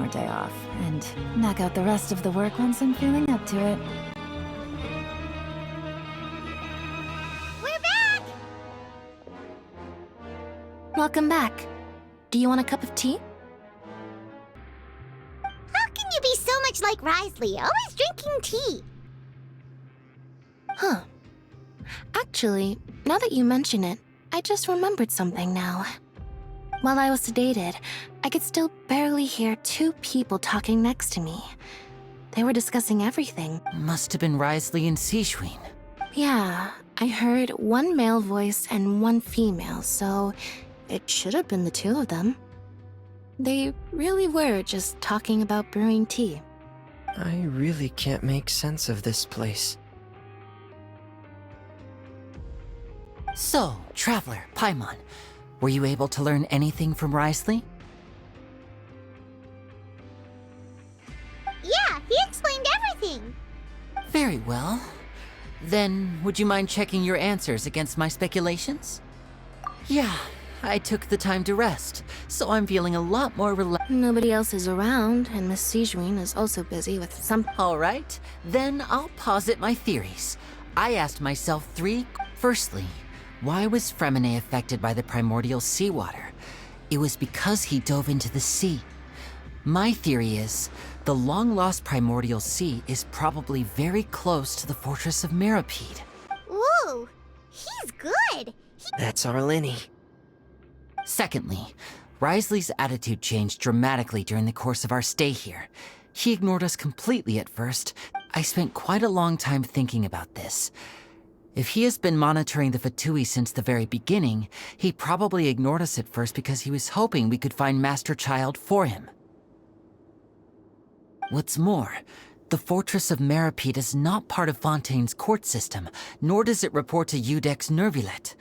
day off, and knock out the rest of the work once I'm feeling up to it. We're back! Welcome back. Do you want a cup of tea? How can you be so much like Risley, always drinking tea? Huh. Actually, now that you mention it, I just remembered something now. While I was sedated, I could still barely hear two people talking next to me. They were discussing everything. Must have been Risley and Sishwin. Yeah, I heard one male voice and one female, so it should have been the two of them. They really were just talking about brewing tea. I really can't make sense of this place. So, Traveler, Paimon, were you able to learn anything from Risley? Yeah, he explained everything. Very well. Then, would you mind checking your answers against my speculations? Yeah, I took the time to rest, so I'm feeling a lot more relaxed. Nobody else is around, and Miss Sijwin is also busy with some... All right, then I'll posit my theories. I asked myself three... Firstly, why was Fremine affected by the primordial seawater? It was because he dove into the sea. My theory is, the long-lost primordial sea is probably very close to the fortress of Mirapede. Ooh, he's good. That's our Linny. Secondly, Risley's attitude changed dramatically during the course of our stay here. He ignored us completely at first. I spent quite a long time thinking about this. If he has been monitoring the Fatui since the very beginning, he probably ignored us at first because he was hoping we could find Master Child for him. What's more, the Fortress of Mirapede is not part of Fontaine's court system, nor does it report to Udex Nervulet.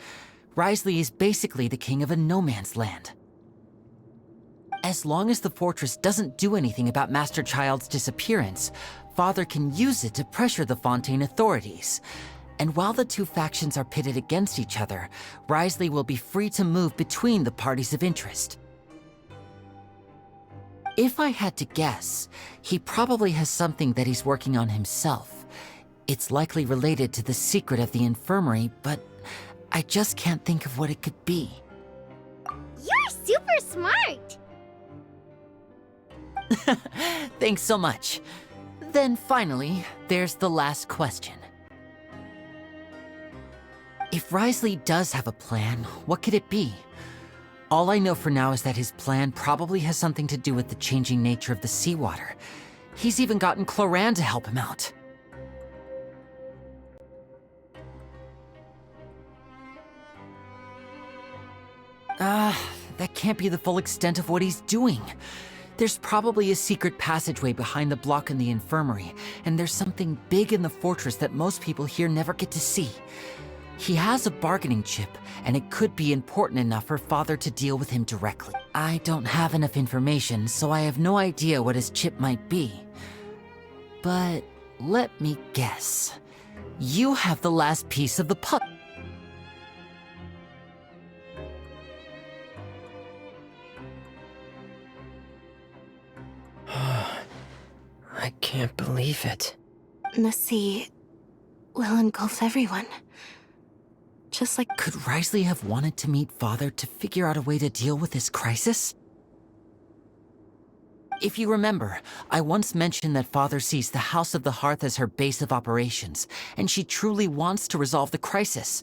Risley is basically the king of a no-man's land. As long as the fortress doesn't do anything about Master Child's disappearance, Father can use it to pressure the Fontaine authorities. And while the two factions are pitted against each other, Risley will be free to move between the parties of interest. If I had to guess, he probably has something that he's working on himself. It's likely related to the secret of the infirmary, but I just can't think of what it could be. You're super smart. Thanks so much. Then finally, there's the last question. If Risley does have a plan, what could it be? All I know for now is that his plan probably has something to do with the changing nature of the seawater. He's even gotten Cloran to help him out. That can't be the full extent of what he's doing. There's probably a secret passageway behind the block in the infirmary, and there's something big in the fortress that most people here never get to see. He has a bargaining chip, and it could be important enough for Father to deal with him directly. I don't have enough information, so I have no idea what his chip might be. But let me guess. You have the last piece of the puzzle. I can't believe it. The sea will engulf everyone. Just like... Could Risley have wanted to meet Father to figure out a way to deal with this crisis? If you remember, I once mentioned that Father sees the House of the Hearth as her base of operations, and she truly wants to resolve the crisis.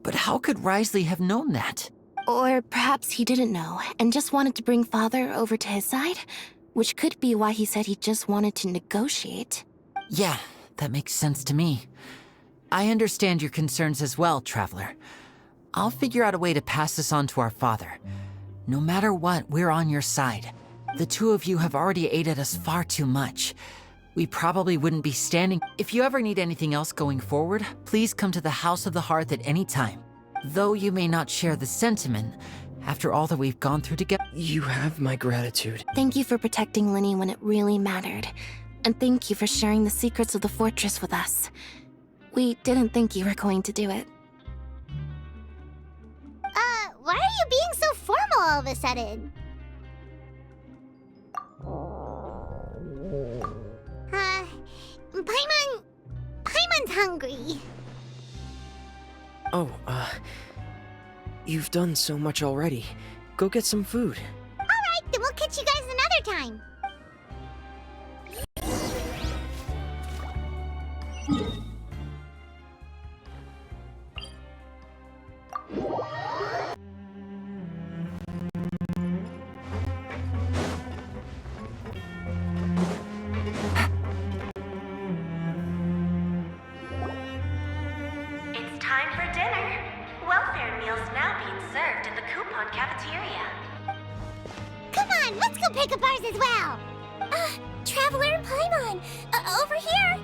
But how could Risley have known that? Or perhaps he didn't know, and just wanted to bring Father over to his side? Which could be why he said he just wanted to negotiate. Yeah, that makes sense to me. I understand your concerns as well, Traveler. I'll figure out a way to pass this on to our father. No matter what, we're on your side. The two of you have already aided us far too much. We probably wouldn't be standing. If you ever need anything else going forward, please come to the House of the Hearth at any time. Though you may not share the sentiment, after all that we've gone through together. You have my gratitude. Thank you for protecting Linny when it really mattered. And thank you for sharing the secrets of the fortress with us. We didn't think you were going to do it. Why are you being so formal all of a sudden? hungry. Oh, you've done so much already. Go get some food. Alright, then we'll catch you guys another time. It's time for dinner. Welfare meals now being served in the coupon cafeteria. Come on, let's go pick up ours as well. Traveler and Paimon, over here.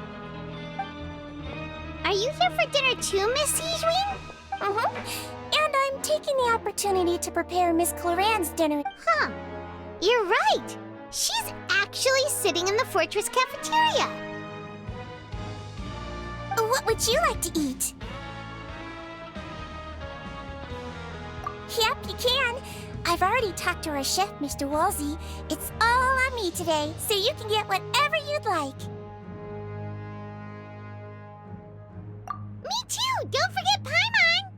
Are you here for dinner too, Miss Sijwin? And I'm taking the opportunity to prepare Miss Cloran's dinner. Huh. You're right. She's actually sitting in the fortress cafeteria. What would you like to eat? Yep, you can. I've already talked to our chef, Mr. Wolsey. It's all on me today, so you can get whatever you'd like. Me too. Don't forget Paimon.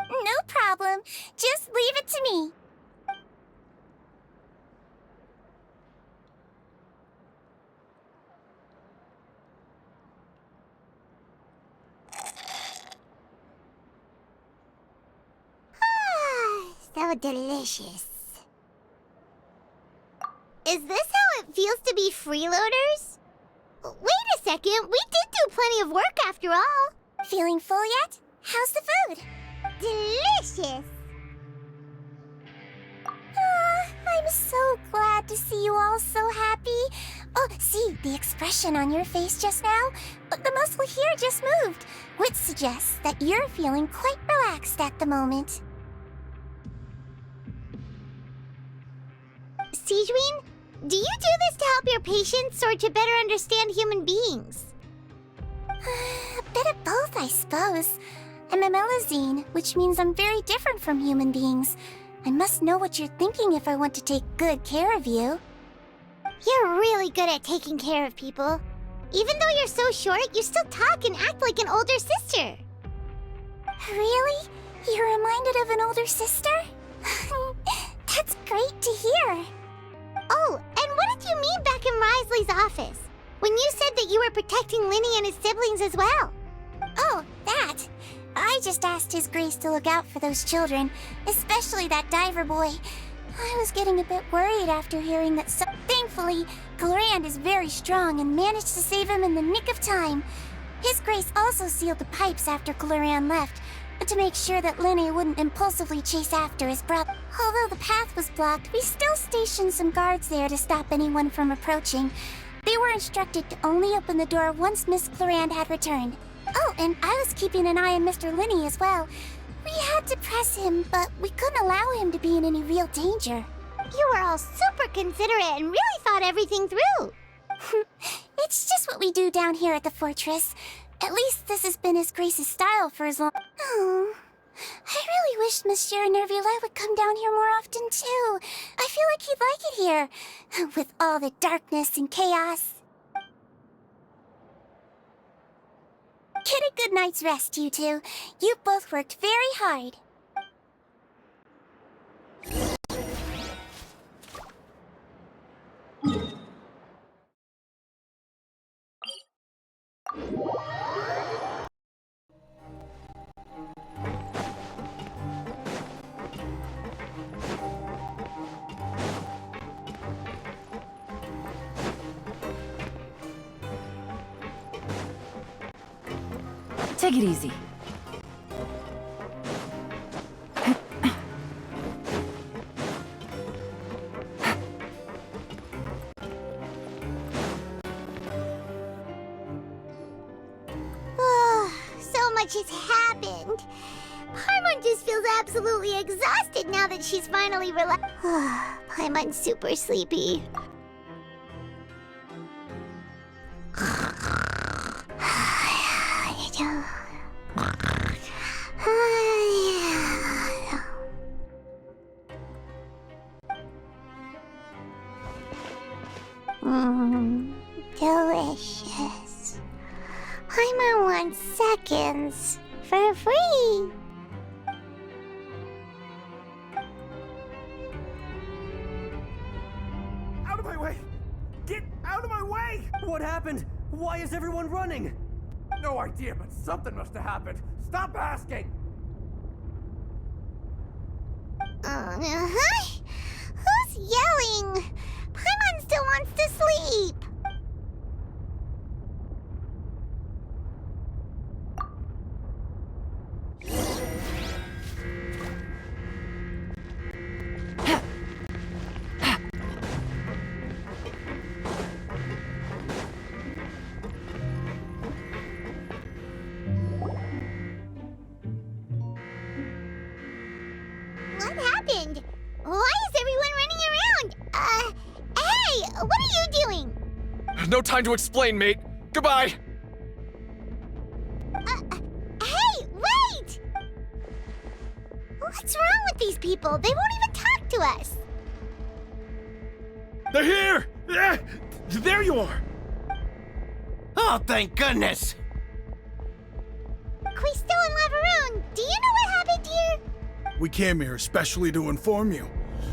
No problem. Just leave it to me. So delicious. Is this how it feels to be freeloaders? Wait a second, we did do plenty of work after all. Feeling full yet? How's the food? Delicious. I'm so glad to see you all so happy. Oh, see, the expression on your face just now? The muscle here just moved, which suggests that you're feeling quite relaxed at the moment. Sijwin, do you do this to help your patients or to better understand human beings? A bit of both, I suppose. I'm a Melazine, which means I'm very different from human beings. I must know what you're thinking if I want to take good care of you. You're really good at taking care of people. Even though you're so short, you still talk and act like an older sister. Really? You're reminded of an older sister? That's great to hear. Oh, and what did you mean back in Risley's office? When you said that you were protecting Linny and his siblings as well? Oh, that. I just asked His Grace to look out for those children, especially that diver boy. I was getting a bit worried after hearing that Thankfully, Clorand is very strong and managed to save him in the nick of time. His Grace also sealed the pipes after Clorand left, to make sure that Linny wouldn't impulsively chase after his brother. Although the path was blocked, we still stationed some guards there to stop anyone from approaching. They were instructed to only open the door once Miss Clorand had returned. Oh, and I was keeping an eye on Mr. Linny as well. We had to press him, but we couldn't allow him to be in any real danger. You were all super considerate and really thought everything through. It's just what we do down here at the fortress. At least this has been His Grace's style for as long. Oh, I really wish Monsieur Nervula would come down here more often too. I feel like he'd like it here, with all the darkness and chaos. Get a good night's rest, you two. You both worked very hard. Take it easy. So much has happened. Paimon just feels absolutely exhausted now that she's finally relaxed. Paimon's super sleepy. Delicious. Paimon wants seconds for free. Out of my way! Get out of my way! What happened? Why is everyone running? No idea, but something must have happened. Stop asking! Who's yelling? Paimon still wants to sleep. What happened? Why is everyone running around? Hey, what are you doing? No time to explain, mate. Goodbye! Hey, wait! What's wrong with these people? They won't even talk to us. They're here! There you are! Oh, thank goodness! Quisto and Laveroon, do you know what happened here? We came here especially to inform you.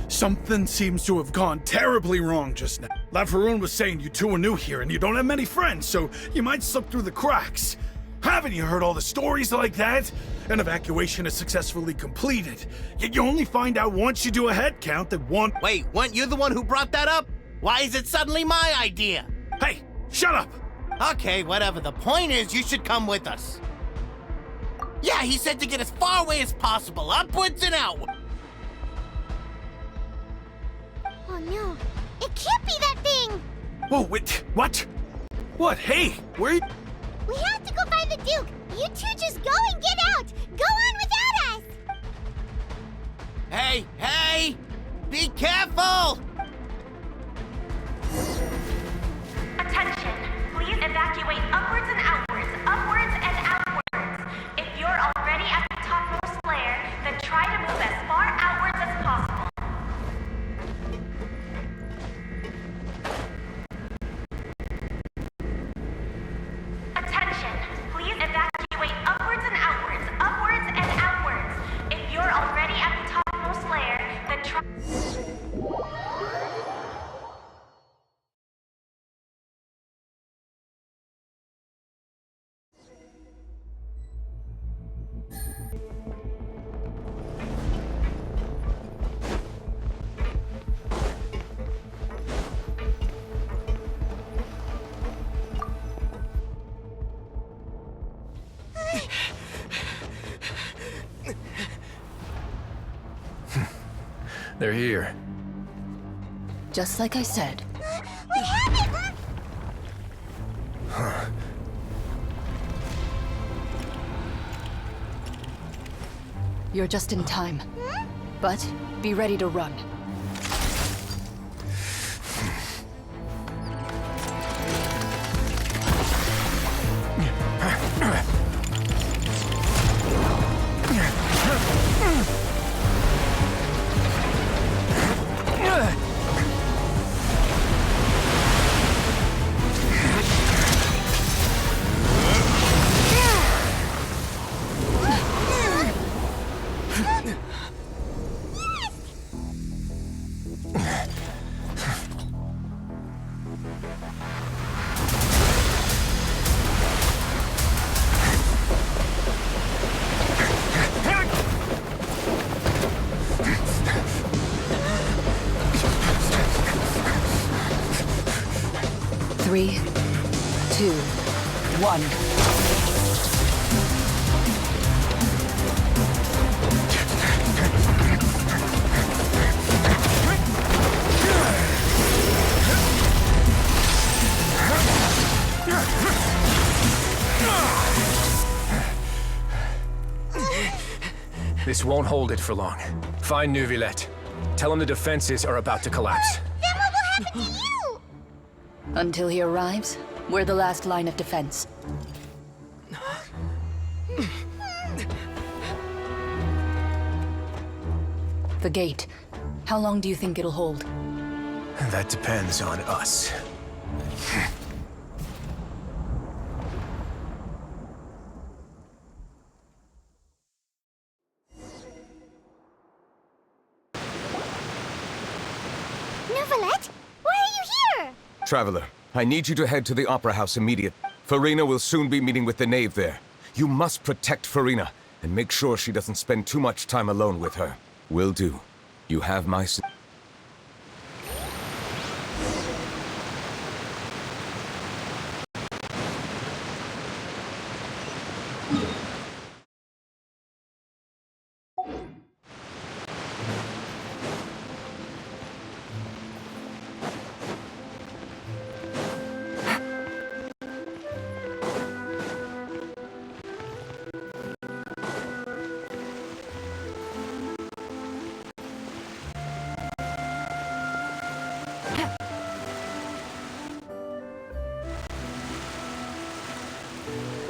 Something seems to have gone terribly wrong just now. Laveroon was saying you two are new here and you don't have many friends, so you might slip through the cracks. Haven't you heard all the stories like that? An evacuation is successfully completed, yet you only find out once you do a head count that one— Wait, weren't you the one who brought that up? Why is it suddenly my idea? Hey, shut up! Okay, whatever. The point is, you should come with us. Yeah, he said to get as far away as possible, upwards and outwards. Oh no, it can't be that thing! Whoa, wait, what? What? Hey, where— We have to go find the Duke! You two just go and get out! Go on without us! Hey, hey! Be careful! Attention! Please evacuate upwards and outwards, upwards and outwards. If you're already at the topmost layer, then try to move as far outwards as possible. Attention! Please evacuate upwards and outwards, upwards and outwards. If you're already at the topmost layer, then try... They're here. Just like I said. What happened? You're just in time. But be ready to run. Three, two, one. This won't hold it for long. Find Neuvillette. Tell him the defenses are about to collapse. Then what will happen to you? Until he arrives, we're the last line of defense. The gate. How long do you think it'll hold? That depends on us. Traveler, I need you to head to the Opera House immediately. Farina will soon be meeting with the Knave there. You must protect Farina, and make sure she doesn't spend too much time alone with her. Will do. You have my...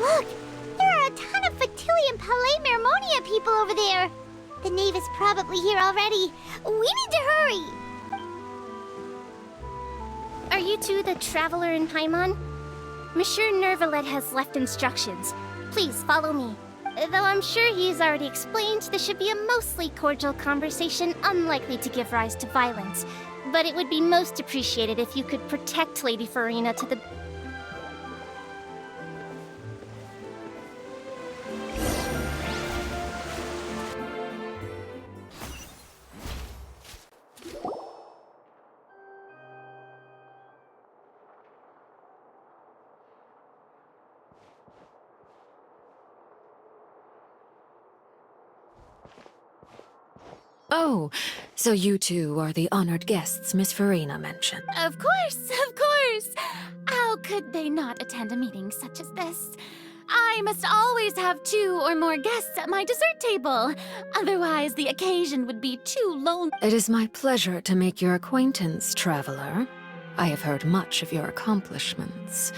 Look! There are a ton of Fatui and Palais Mermonia people over there! The Knave is probably here already. We need to hurry! Are you two the Traveler in Paimon? Monsieur Nervalet has left instructions. Please follow me. Though I'm sure he's already explained, this should be a mostly cordial conversation, unlikely to give rise to violence. But it would be most appreciated if you could protect Lady Farina to the... Oh, so you two are the honored guests Miss Farina mentioned. Of course, of course! How could they not attend a meeting such as this? I must always have 2 or more guests at my dessert table. Otherwise, the occasion would be too lonely. It is my pleasure to make your acquaintance, Traveler. I have heard much of your accomplishments.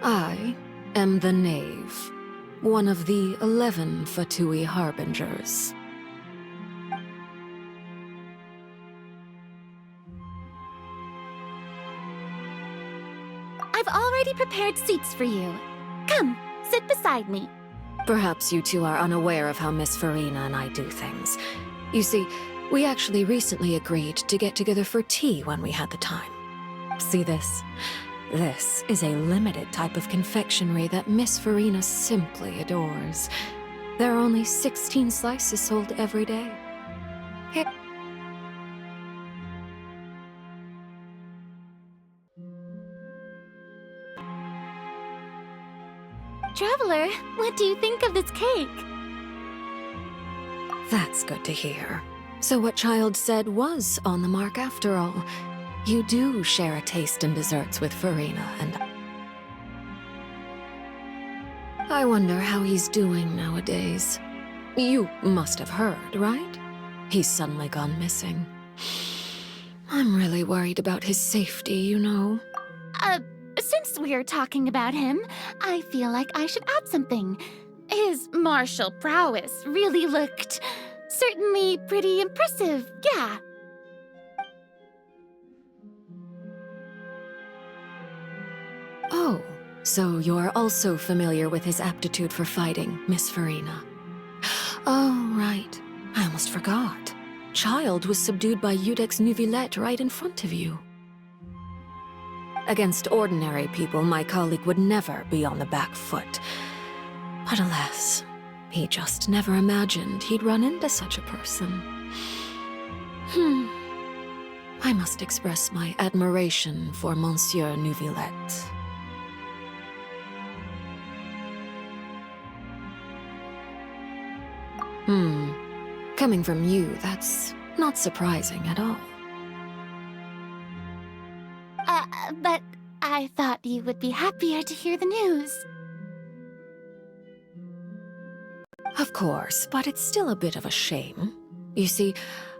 I am the Knave, one of the 11 Fatui Harbingers. I've already prepared seats for you. Come, sit beside me. Perhaps you two are unaware of how Miss Farina and I do things. You see, we actually recently agreed to get together for tea when we had the time. See this? This is a limited type of confectionery that Miss Farina simply adores. There are only 16 slices sold every day. Here. Traveler, what do you think of this cake? That's good to hear. So what Child said was on the mark after all. You do share a taste in desserts with Farina and... I wonder how he's doing nowadays. You must have heard, right? He's suddenly gone missing. I'm really worried about his safety, you know. Since we're talking about him, I feel like I should add something. His martial prowess really looked... certainly pretty impressive, yeah. Oh, so you're also familiar with his aptitude for fighting, Miss Farina. Oh, right. I almost forgot. Child was subdued by Iudex Neuvillette right in front of you. Against ordinary people, my colleague would never be on the back foot. But alas, he just never imagined he'd run into such a person. I must express my admiration for Monsieur Neuvillette. Coming from you, that's not surprising at all. But I thought you would be happier to hear the news. Of course, but it's still a bit of a shame. You see,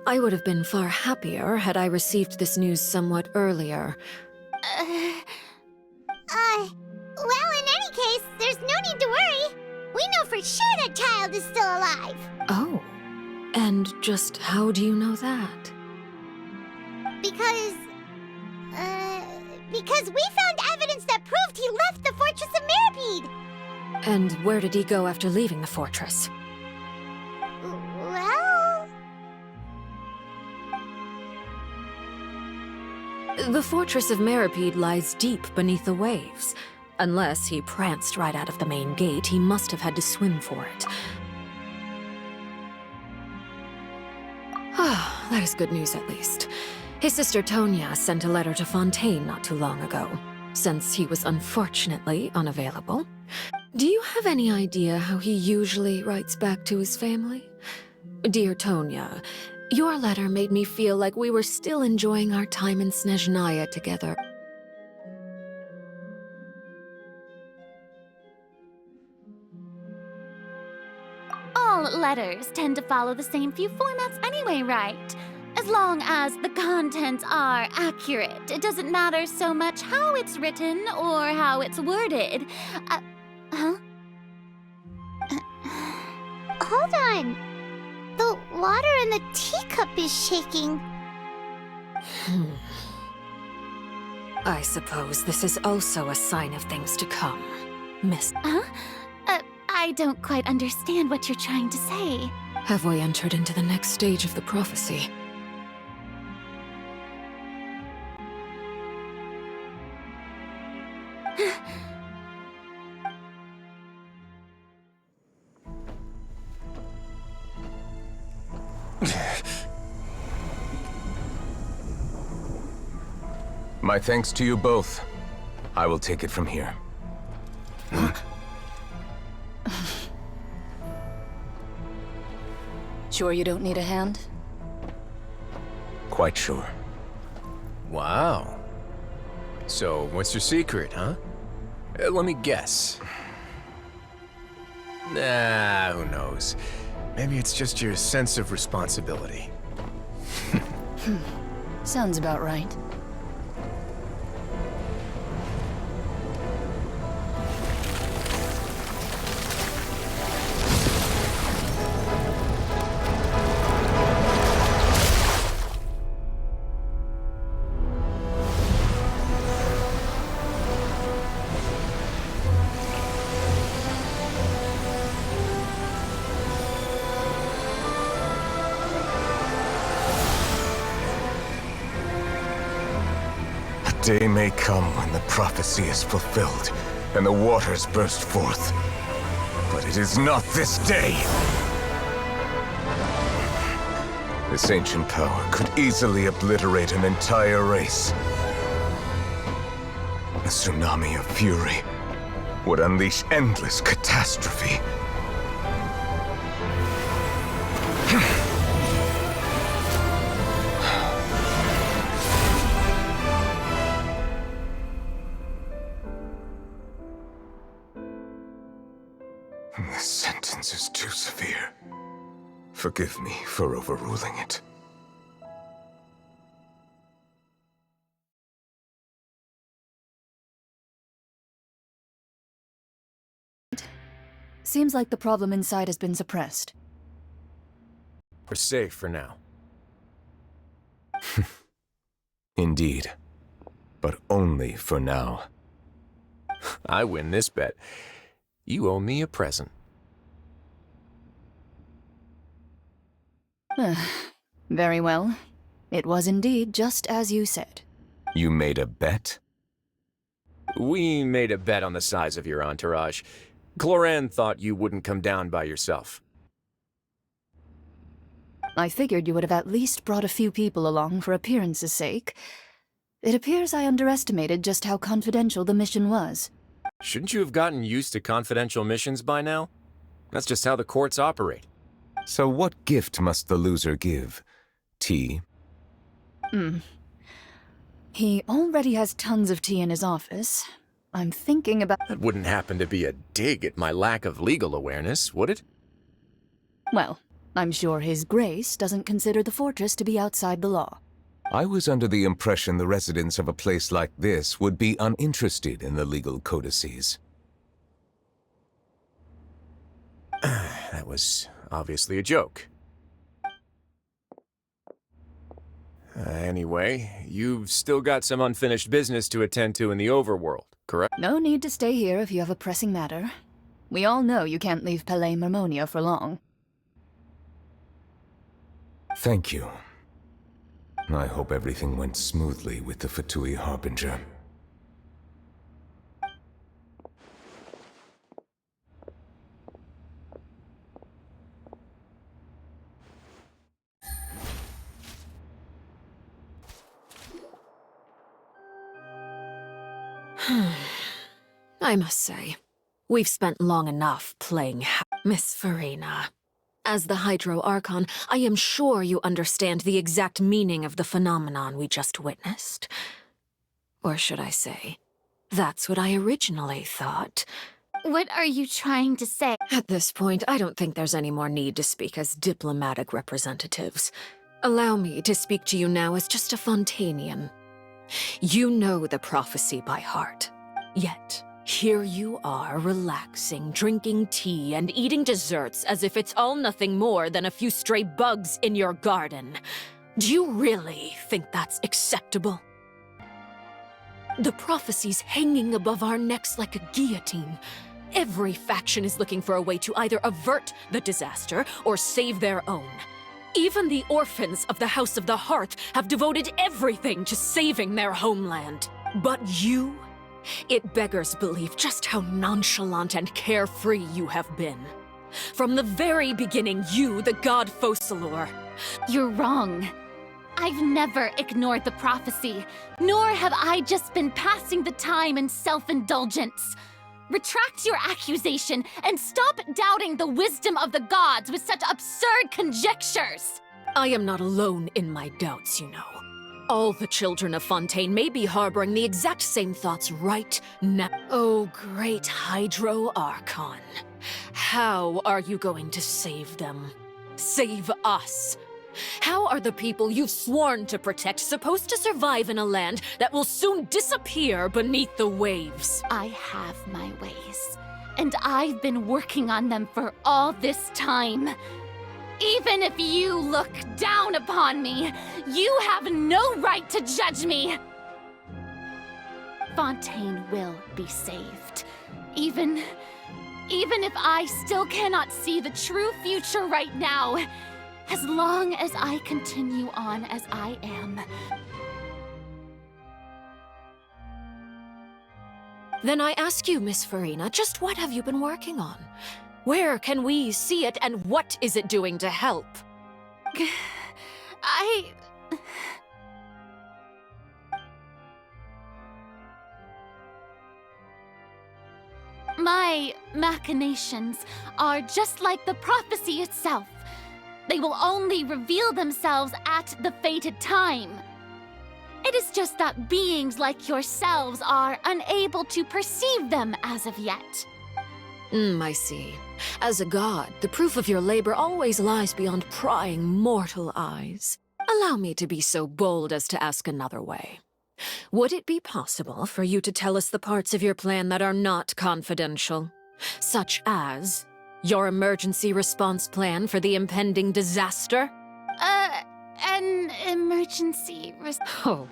I would have been far happier had I received this news somewhat earlier. Well, in any case, there's no need to worry. We know for sure that Child is still alive. Oh, and just how do you know that? Because we found evidence that proved he left the Fortress of Meripede. And where did he go after leaving the fortress? Well... The fortress of Meripede lies deep beneath the waves. Unless he pranced right out of the main gate, he must have had to swim for it. Ah, that is good news at least. His sister Tonya sent a letter to Fontaine not too long ago, since he was unfortunately unavailable. Do you have any idea how he usually writes back to his family? Dear Tonya, your letter made me feel like we were still enjoying our time in Snezhnaya together. All letters tend to follow the same few formats anyway, right? As long as the contents are accurate, it doesn't matter so much how it's written or how it's worded. Huh? Hold on. The water in the teacup is shaking. I suppose this is also a sign of things to come, Miss. Huh? I don't quite understand what you're trying to say. Have we entered into the next stage of the prophecy? My thanks to you both. I will take it from here. Sure you don't need a hand? Quite sure. Wow. So, what's your secret, huh? Let me guess. Nah, who knows? Maybe it's just your sense of responsibility. Sounds about right. Day may come when the prophecy is fulfilled, and the waters burst forth. But it is not this day! This ancient power could easily obliterate an entire race. A tsunami of fury would unleash endless catastrophe. This sentence is too severe. Forgive me for overruling it. Seems like the problem inside has been suppressed. We're safe for now. Indeed. But only for now. I win this bet. You owe me a present. Very well. It was indeed just as you said. You made a bet? We made a bet on the size of your entourage. Cloran thought you wouldn't come down by yourself. I figured you would have at least brought a few people along for appearance's sake. It appears I underestimated just how confidential the mission was. Shouldn't you have gotten used to confidential missions by now? That's just how the courts operate. So what gift must the loser give? Tea? He already has tons of tea in his office. I'm thinking about... That wouldn't happen to be a dig at my lack of legal awareness, would it? Well, I'm sure His Grace doesn't consider the fortress to be outside the law. I was under the impression the residents of a place like this would be uninterested in the legal codices. That was obviously a joke. Anyway, you've still got some unfinished business to attend to in the overworld, correct? No need to stay here if you have a pressing matter. We all know you can't leave Palais Mermonia for long. Thank you. I hope everything went smoothly with the Fatui Harbinger. I must say, we've spent long enough playing Miss Farina. As the Hydro Archon, I am sure you understand the exact meaning of the phenomenon we just witnessed. Or should I say, that's what I originally thought. What are you trying to say? At this point, I don't think there's any more need to speak as diplomatic representatives. Allow me to speak to you now as just a Fontanian. You know the prophecy by heart. Yet, here you are, relaxing, drinking tea, and eating desserts as if it's all nothing more than a few stray bugs in your garden. Do you really think that's acceptable? The prophecy's hanging above our necks like a guillotine. Every faction is looking for a way to either avert the disaster or save their own. Even the orphans of the House of the Hearth have devoted everything to saving their homeland. But you? It beggars belief just how nonchalant and carefree you have been. From the very beginning, you, the god Focalor. You're wrong. I've never ignored the prophecy, nor have I just been passing the time in self-indulgence. Retract your accusation and stop doubting the wisdom of the gods with such absurd conjectures. I am not alone in my doubts, you know. All the children of Fontaine may be harboring the exact same thoughts right now. Oh, great Hydro Archon. How are you going to save them? Save us? How are the people you've sworn to protect supposed to survive in a land that will soon disappear beneath the waves? I have my ways, and I've been working on them for all this time. Even if you look down upon me, you have no right to judge me! Fontaine will be saved. Even if I still cannot see the true future right now, as long as I continue on as I am. Then I ask you, Miss Farina, just what have you been working on? Where can we see it, and what is it doing to help? My machinations are just like the prophecy itself. They will only reveal themselves at the fated time. It is just that beings like yourselves are unable to perceive them as of yet. I see. As a god, the proof of your labor always lies beyond prying mortal eyes. Allow me to be so bold as to ask another way. Would it be possible for you to tell us the parts of your plan that are not confidential? Such as your emergency response plan for the impending disaster? An emergency Oh,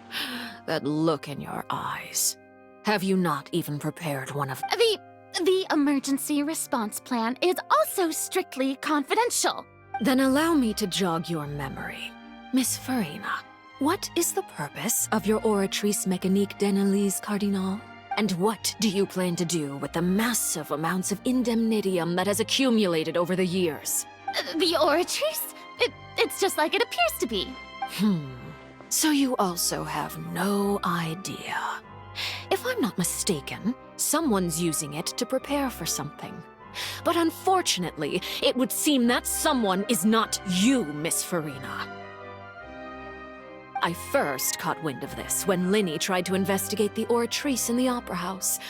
that look in your eyes. Have you not even prepared one of— The emergency response plan is also strictly confidential. Then allow me to jog your memory. Miss Farina, what is the purpose of your Oratrice Mécanique d'Analyse Cardinal? And what do you plan to do with the massive amounts of indemnitium that has accumulated over the years? The Oratrice? It's just like it appears to be. So you also have no idea. If I'm not mistaken, someone's using it to prepare for something. But unfortunately, it would seem that someone is not you, Miss Farina. I first caught wind of this when Linny tried to investigate the Oratrice in the Opera House.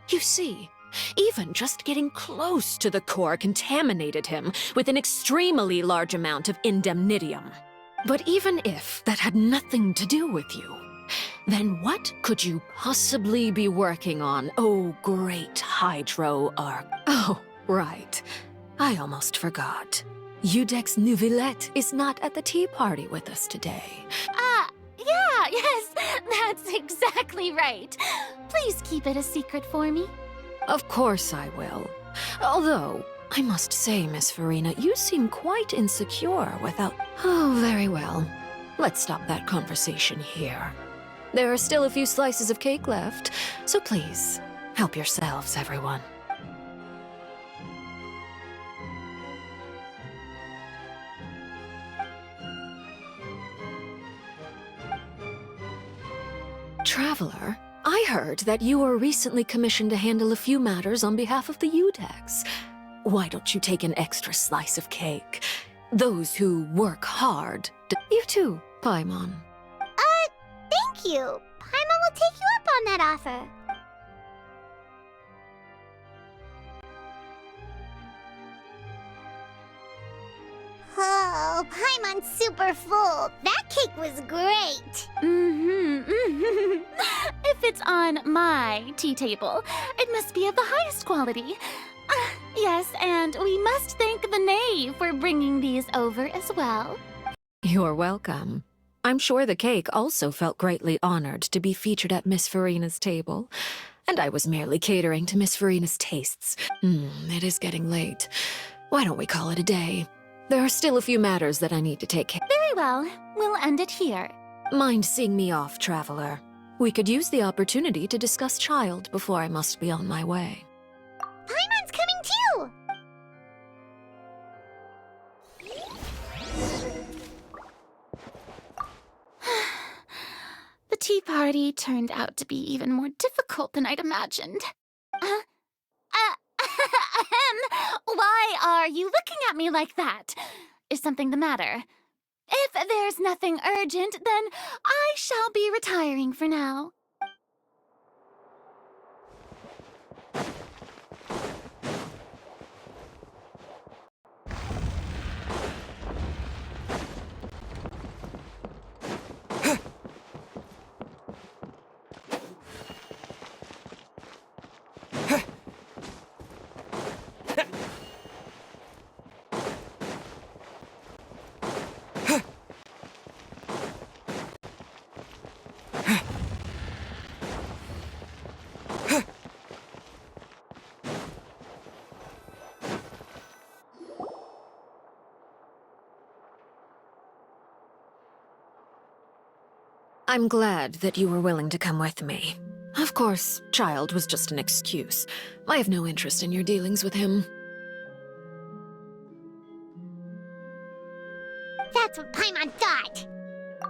You see, even just getting close to the core contaminated him with an extremely large amount of indemnitium. But even if that had nothing to do with you, then what could you possibly be working on, oh great Hydro Arc? Oh, right. I almost forgot. Udex Neuvillette is not at the tea party with us today. Yes, that's exactly right. Please keep it a secret for me. Of course I will. Although, I must say, Miss Farina, you seem quite insecure without— Oh, very well. Let's stop that conversation here. There are still a few slices of cake left, so please, help yourselves, everyone. Traveler, I heard that you were recently commissioned to handle a few matters on behalf of the UDEX. Why don't you take an extra slice of cake? Those who work hard. You too, Paimon. Thank you. Paimon will take you up on that offer. Oh, Paimon's super full. That cake was great. If it's on my tea table, it must be of the highest quality. Yes, and we must thank the knave for bringing these over as well. You're welcome. I'm sure the cake also felt greatly honored to be featured at Miss Farina's table. And I was merely catering to Miss Farina's tastes. It is getting late. Why don't we call it a day? There are still a few matters that I need to take care of. Very well. We'll end it here. Mind seeing me off, Traveler? We could use the opportunity to discuss Child before I must be on my way. Paimon's coming too! The tea party turned out to be even more difficult than I'd imagined. Why are you looking at me like that? Is something the matter? If there's nothing urgent, then I shall be retiring for now. I'm glad that you were willing to come with me. Of course, Child was just an excuse. I have no interest in your dealings with him. That's what Paimon thought.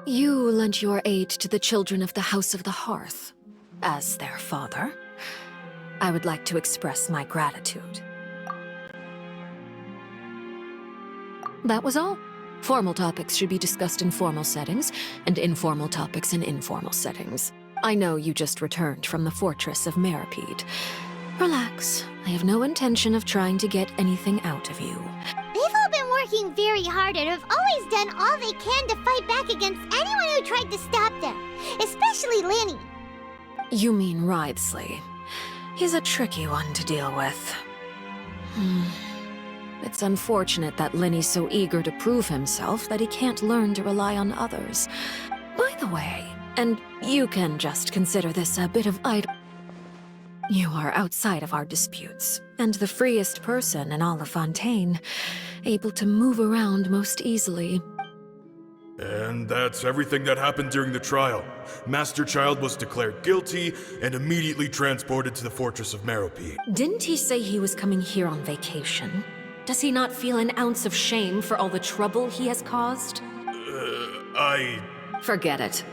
You lent your aid to the children of the House of the Hearth. As their father, I would like to express my gratitude. That was all. Formal topics should be discussed in formal settings, and informal topics in informal settings. I know you just returned from the fortress of Meripede. Relax. I have no intention of trying to get anything out of you. They've all been working very hard and have always done all they can to fight back against anyone who tried to stop them, especially Lenny. You mean Wriothesley. He's a tricky one to deal with. It's unfortunate that Lenny's so eager to prove himself that he can't learn to rely on others. By the way, and you can just consider this a bit of idle. You are outside of our disputes, and the freest person in all of Fontaine, able to move around most easily. And that's everything that happened during the trial. Master Child was declared guilty and immediately transported to the Fortress of Meripede. Didn't he say he was coming here on vacation? Does he not feel an ounce of shame for all the trouble he has caused? Forget it.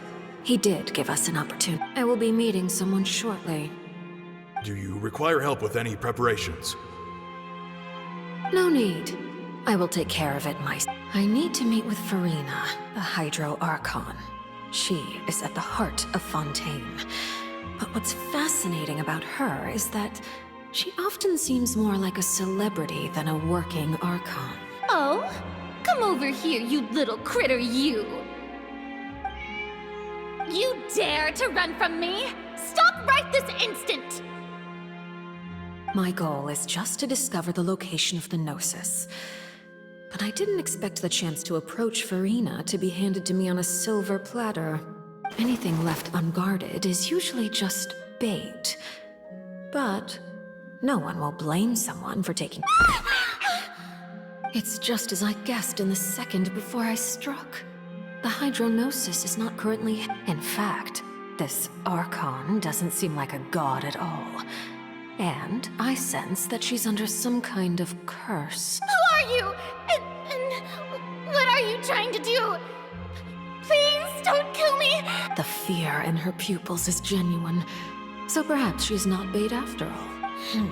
He did give us an opportunity. I will be meeting someone shortly. Do you require help with any preparations? No need. I will take care of it myself. I need to meet with Farina, the Hydro Archon. She is at the heart of Fontaine. But what's fascinating about her is that she often seems more like a celebrity than a working Archon. Oh? Come over here, you little critter, you! You dare to run from me? Stop right this instant! My goal is just to discover the location of the Gnosis. But I didn't expect the chance to approach Farina to be handed to me on a silver platter. Anything left unguarded is usually just bait. But no one will blame someone for taking... It's just as I guessed in the second before I struck. The hydronosis is not currently... In fact, this Archon doesn't seem like a god at all. And I sense that she's under some kind of curse. Who are you? And what are you trying to do? Please don't kill me! The fear in her pupils is genuine. So perhaps she's not bait after all.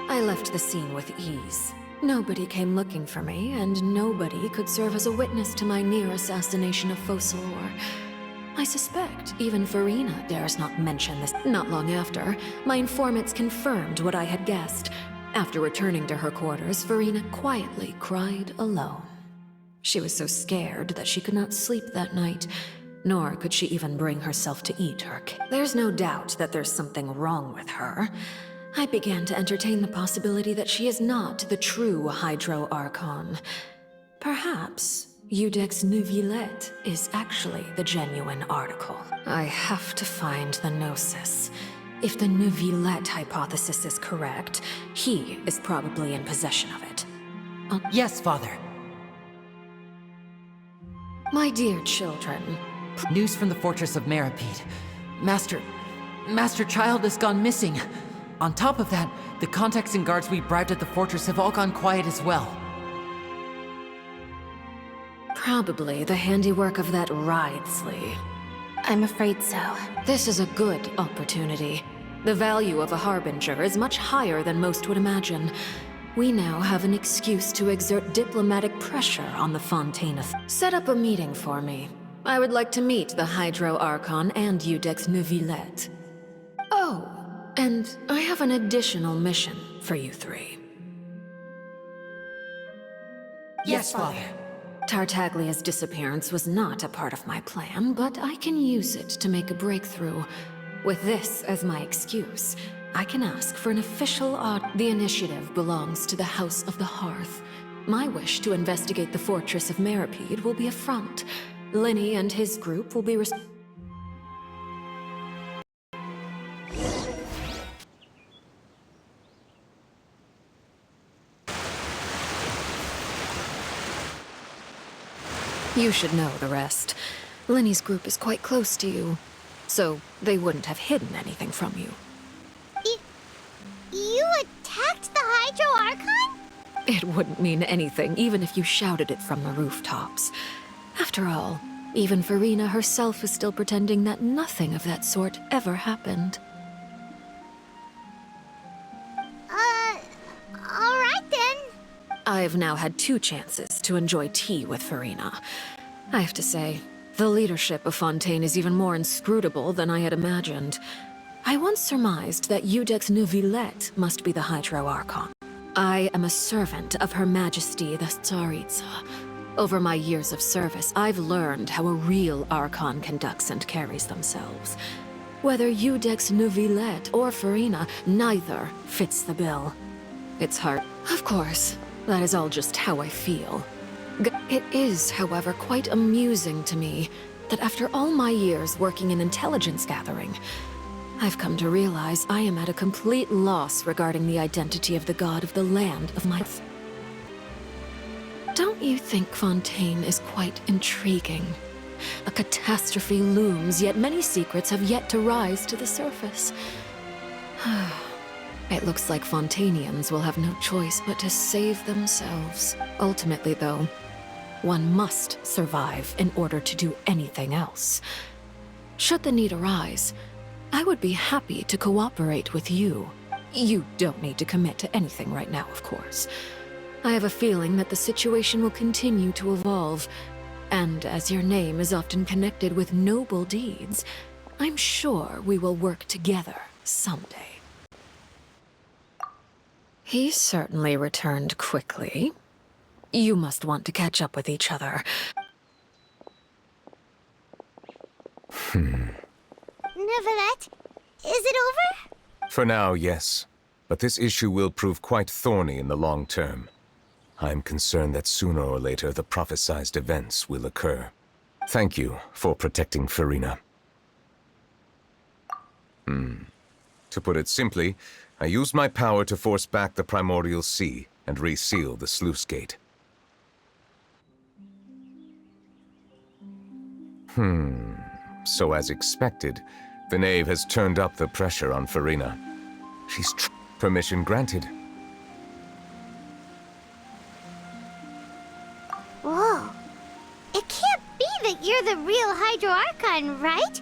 I left the scene with ease. Nobody came looking for me, and nobody could serve as a witness to my near assassination of Focalor. I suspect even Farina dares not mention this. Not long after, my informants confirmed what I had guessed. After returning to her quarters, Farina quietly cried alone. She was so scared that she could not sleep that night, nor could she even bring herself to eat her cake. There's no doubt that there's something wrong with her. I began to entertain the possibility that she is not the true Hydro Archon. Perhaps Iudex Neuvillette is actually the genuine article. I have to find the Gnosis. If the Neuvillette hypothesis is correct, he is probably in possession of it. Yes, Father. My dear children. News from the fortress of Meripede. Master Child has gone missing. On top of that, the contacts and guards we bribed at the fortress have all gone quiet as well. Probably the handiwork of that Wriothesley. I'm afraid so. This is a good opportunity. The value of a harbinger is much higher than most would imagine. We now have an excuse to exert diplomatic pressure on the Fontaine. Set up a meeting for me. I would like to meet the Hydro Archon and Iudex Neuvillette. Oh, and I have an additional mission for you three. Yes, Father. Tartaglia's disappearance was not a part of my plan, but I can use it to make a breakthrough. With this as my excuse, I can ask for an official The initiative belongs to the House of the Hearth. My wish to investigate the fortress of Meripede will be a front. Linny and his group will be You should know the rest. Linny's group is quite close to you, so they wouldn't have hidden anything from you. You attacked the Hydro Archon? It wouldn't mean anything, even if you shouted it from the rooftops. After all, even Farina herself is still pretending that nothing of that sort ever happened. Alright then. I've now had 2 chances to enjoy tea with Farina. I have to say, the leadership of Fontaine is even more inscrutable than I had imagined. I once surmised that Iudex Neuvillette must be the Hydro Archon. I am a servant of Her Majesty the Tsaritsa. Over my years of service, I've learned how a real Archon conducts and carries themselves. Whether Iudex Neuvillette or Farina, neither fits the bill. It's hard. Of course, that is all just how I feel. It is, however, quite amusing to me that after all my years working in intelligence gathering, I've come to realize I am at a complete loss regarding the identity of the god of the land of my... Don't you think Fontaine is quite intriguing? A catastrophe looms, yet many secrets have yet to rise to the surface. It looks like Fontainians will have no choice but to save themselves. Ultimately, though, one must survive in order to do anything else. Should the need arise, I would be happy to cooperate with you. You don't need to commit to anything right now, of course. I have a feeling that the situation will continue to evolve, and as your name is often connected with noble deeds, I'm sure we will work together someday. He certainly returned quickly. You must want to catch up with each other. Neuvillette, is it over? For now, yes. But this issue will prove quite thorny in the long term. I'm concerned that sooner or later the prophesized events will occur. Thank you for protecting Farina. To put it simply, I used my power to force back the primordial sea and reseal the sluice gate. So as expected, the knave has turned up the pressure on Farina. She's permission granted. Whoa. It can't be that you're the real Hydro Archon, right?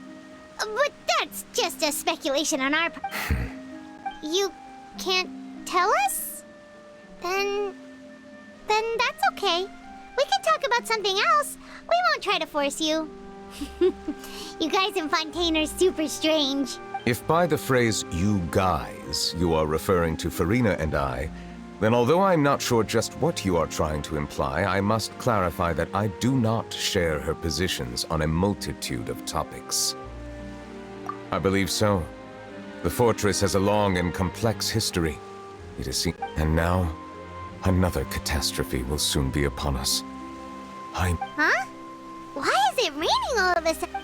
But that's just a speculation on our part. You can't tell us? Then that's okay. We can talk about something else. We won't try to force you. You guys in Fontaine are super strange. If by the phrase, you guys, you are referring to Farina and I, then although I'm not sure just what you are trying to imply, I must clarify that I do not share her positions on a multitude of topics. I believe so. The fortress has a long and complex history. It is seen, and now, another catastrophe will soon be upon us. Huh? Why is it raining all of a sudden?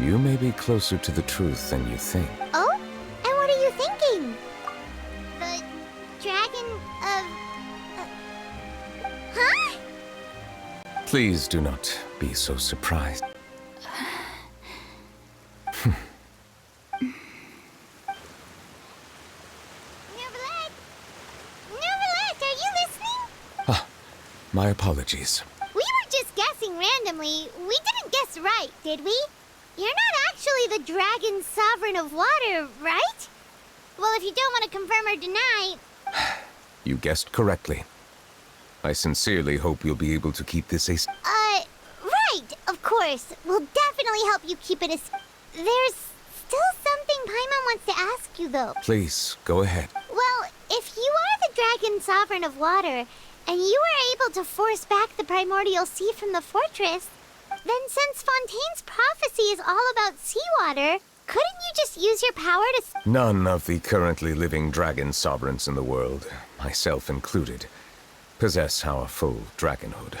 You may be closer to the truth than you think. Oh? And what are you thinking? The dragon of... Huh? Please do not be so surprised. Nevertheless, are you listening? My apologies. We were just guessing randomly. We didn't guess right, did we? You're not actually the dragon sovereign of water, right? Well, if you don't want to confirm or deny... You guessed correctly. I sincerely hope you'll be able to keep this a... Right, of course. We'll definitely help you keep it a... There's still something Paimon wants to ask you, though. Please, go ahead. Well, if you are the dragon sovereign of water, and you were able to force back the primordial sea from the fortress, then since Fontaine's prophecy is all about seawater, couldn't you just use your power to... None of the currently living dragon sovereigns in the world, myself included, possess our full dragonhood.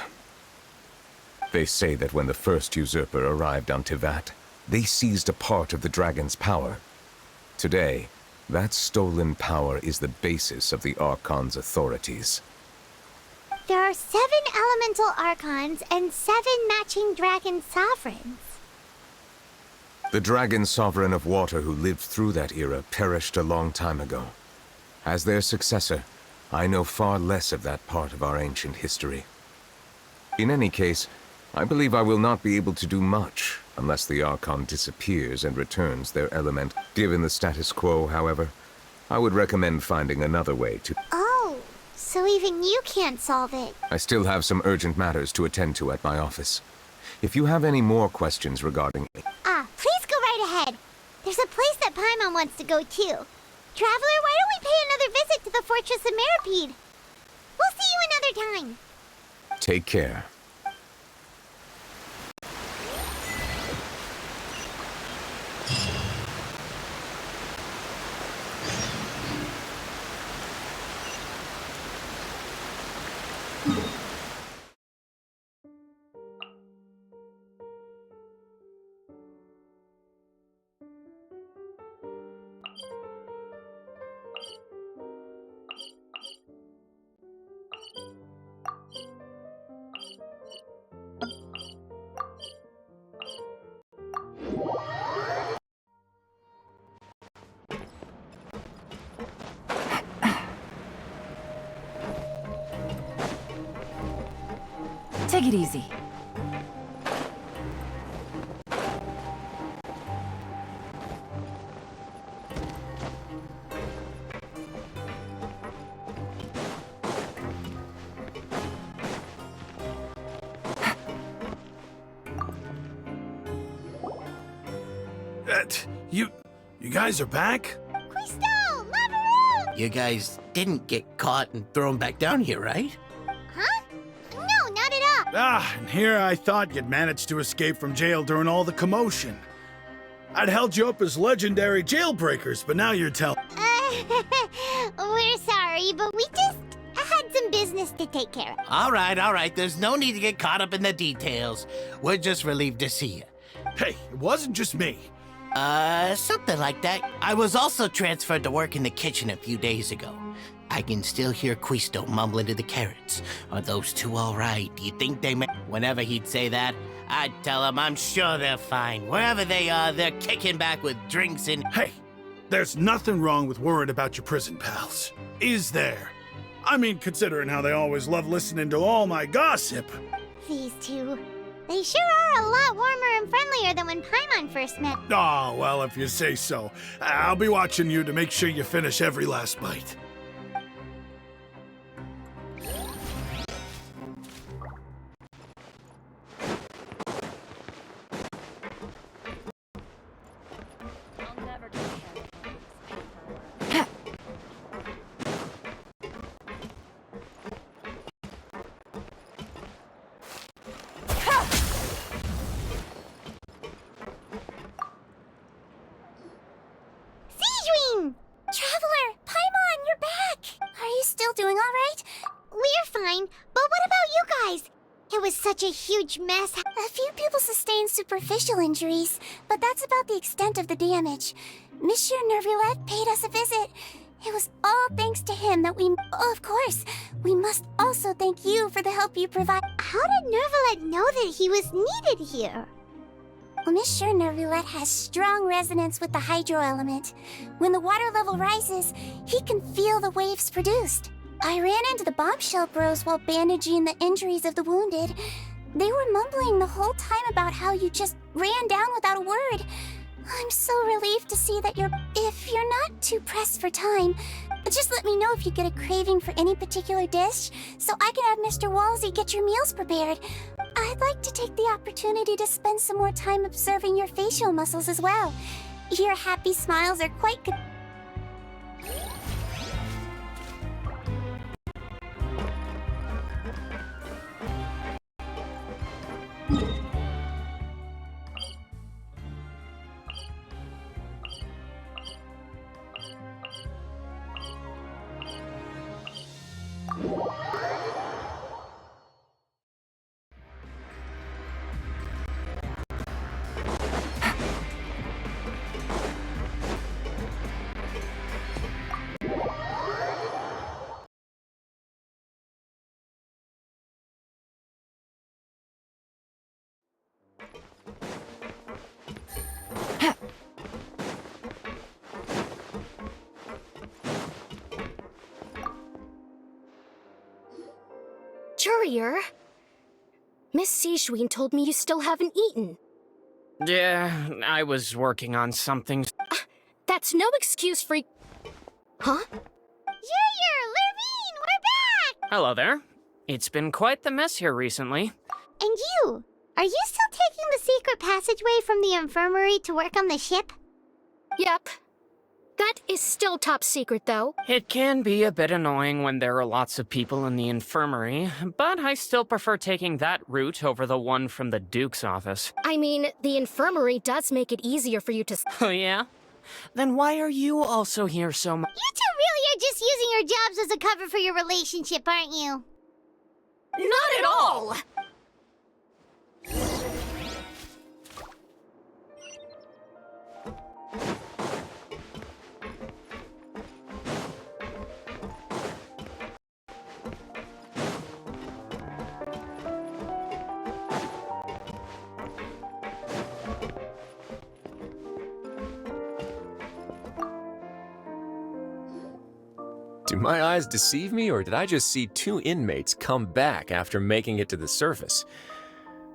They say that when the first usurper arrived on Tivat, they seized a part of the dragon's power. Today, that stolen power is the basis of the Archon's authorities. There are 7 elemental archons and 7 matching dragon sovereigns. The dragon sovereign of water who lived through that era perished a long time ago. As their successor, I know far less of that part of our ancient history. In any case, I believe I will not be able to do much unless the Archon disappears and returns their element. Given the status quo, however, I would recommend finding another way to... Oh, so even you can't solve it. I still have some urgent matters to attend to at my office. If you have any more questions regarding... Please go right ahead. There's a place that Paimon wants to go too. Traveler, why don't we pay another visit to the Fortress of Meripede? We'll see you another time. Take care. Take it easy. You guys are back? Crystal! Lavaroon! You guys didn't get caught and thrown back down here, right? Huh? No, not at all. And here I thought you'd managed to escape from jail during all the commotion. I'd held you up as legendary jailbreakers, but now you're telling... We're sorry, but we just had some business to take care of. All right. There's no need to get caught up in the details. We're just relieved to see you. Hey, it wasn't just me. Something like that. I was also transferred to work in the kitchen a few days ago. I can still hear Quisto mumbling to the carrots. Are those two all right? Do you think they may... Whenever he'd say that, I'd tell him I'm sure they're fine. Wherever they are, they're kicking back with drinks and... Hey, there's nothing wrong with worrying about your prison pals. Is there? I mean, considering how they always love listening to all my gossip. These two. They sure are a lot warmer and friendlier than when Paimon first met. Oh, well, if you say so. I'll be watching you to make sure you finish every last bite. Traveler, Paimon, you're back! Are you still doing all right? We're fine, but what about you guys? It was such a huge mess. A few people sustained superficial injuries, but that's about the extent of the damage. Monsieur Nervulet paid us a visit. It was all thanks to him that we... Of course, we must also thank you for the help you provide. How did Nervulet know that he was needed here? Well, Monsieur Nervulet has strong resonance with the hydro element. When the water level rises, he can feel the waves produced. I ran into the bombshell bros while bandaging the injuries of the wounded. They were mumbling the whole time about how you just ran down without a word. I'm so relieved to see that if you're not too pressed for time, just let me know if you get a craving for any particular dish, so I can have Mr. Walsey get your meals prepared. I'd like to take the opportunity to spend some more time observing your facial muscles as well. Your happy smiles are quite good. Courier, Miss Sishween told me you still haven't eaten. Yeah, I was working on something. That's no excuse for... Huh? Courier, Lurvine, we're back! Hello there. It's been quite the mess here recently. And you? Are you still taking the secret passageway from the infirmary to work on the ship? Yep. That is still top secret, though. It can be a bit annoying when there are lots of people in the infirmary, but I still prefer taking that route over the one from the Duke's office. I mean, the infirmary does make it easier for you to... Oh, yeah? Then why are you also here so much? You two really are just using your jobs as a cover for your relationship, aren't you? Not at all! Do my eyes deceive me, or did I just see two inmates come back after making it to the surface?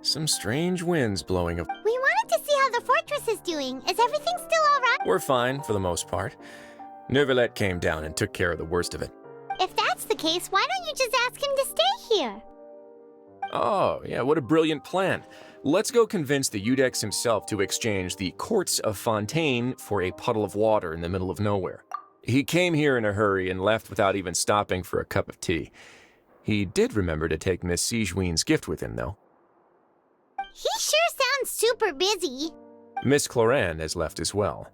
Some strange winds blowing up. We wanted to see how the fortress is doing. Is everything still all right? We're fine, for the most part. Nervulet came down and took care of the worst of it. If that's the case, why don't you just ask him to stay here? Oh, yeah, what a brilliant plan. Let's go convince the Udex himself to exchange the Courts of Fontaine for a puddle of water in the middle of nowhere. He came here in a hurry and left without even stopping for a cup of tea. He did remember to take Miss Sishween's gift with him, though. He sure sounds super busy. Miss Cloran has left as well.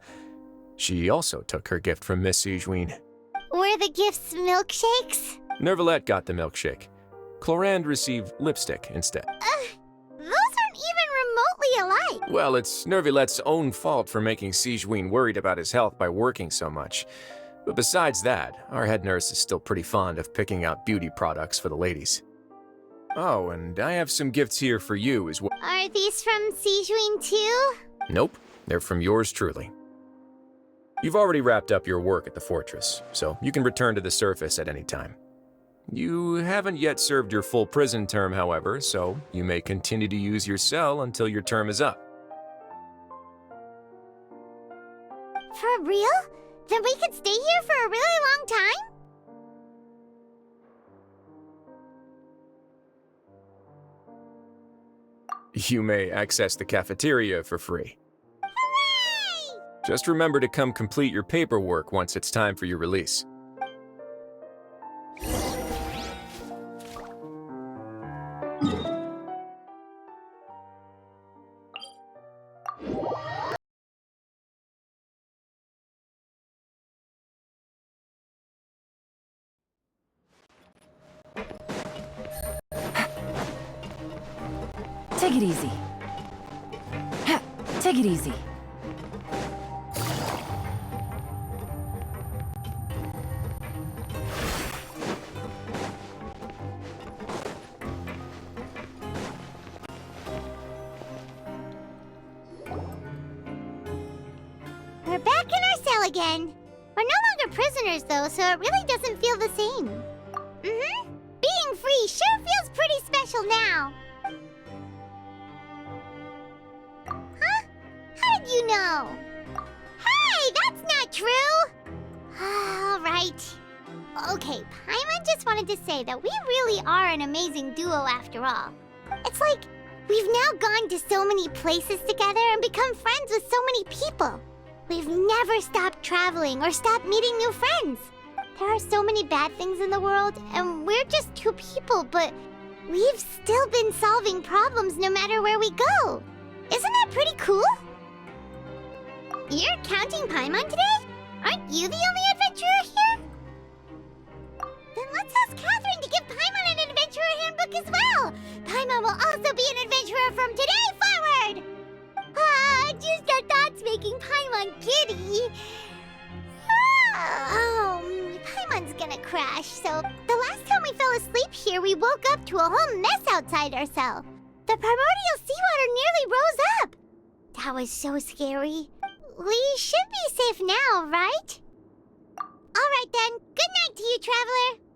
She also took her gift from Miss Sishween. Were the gifts milkshakes? Nervulet got the milkshake. Cloran received lipstick instead. Those aren't even remotely Why? Well, it's Nervilet's own fault for making Sigewinne worried about his health by working so much. But besides that, our head nurse is still pretty fond of picking out beauty products for the ladies. Oh, and I have some gifts here for you as well. Are these from Sigewinne too? Nope, they're from yours truly. You've already wrapped up your work at the fortress, so you can return to the surface at any time. You haven't yet served your full prison term, however, so you may continue to use your cell until your term is up. For real? Then we could stay here for a really long time? You may access the cafeteria for free. Just remember to come complete your paperwork once it's time for your release. Take it easy. Ha, take it easy. We're back in our cell again. We're no longer prisoners though, so it really doesn't feel the same. Being free sure feels pretty special now. Huh? How did you know? Hey, that's not true! Alright. Okay, Paimon just wanted to say that we really are an amazing duo after all. It's like, we've now gone to so many places together and become friends with so many people. We've never stopped traveling or stopped meeting new friends. There are so many bad things in the world, and we're just two people, but we've still been solving problems no matter where we go. Isn't that pretty cool? You're counting Paimon today? Aren't you the only adventurer here? Then let's ask Catherine to give Paimon an adventurer handbook as well. Paimon will also be an adventurer from today forward. Just our thoughts making Paimon giddy. Paimon's gonna crash, so the last time we fell asleep here, we woke up to a whole mess outside our cell. The primordial seawater nearly rose up. That was so scary. We should be safe now, right? Alright then, good night to you, Traveler.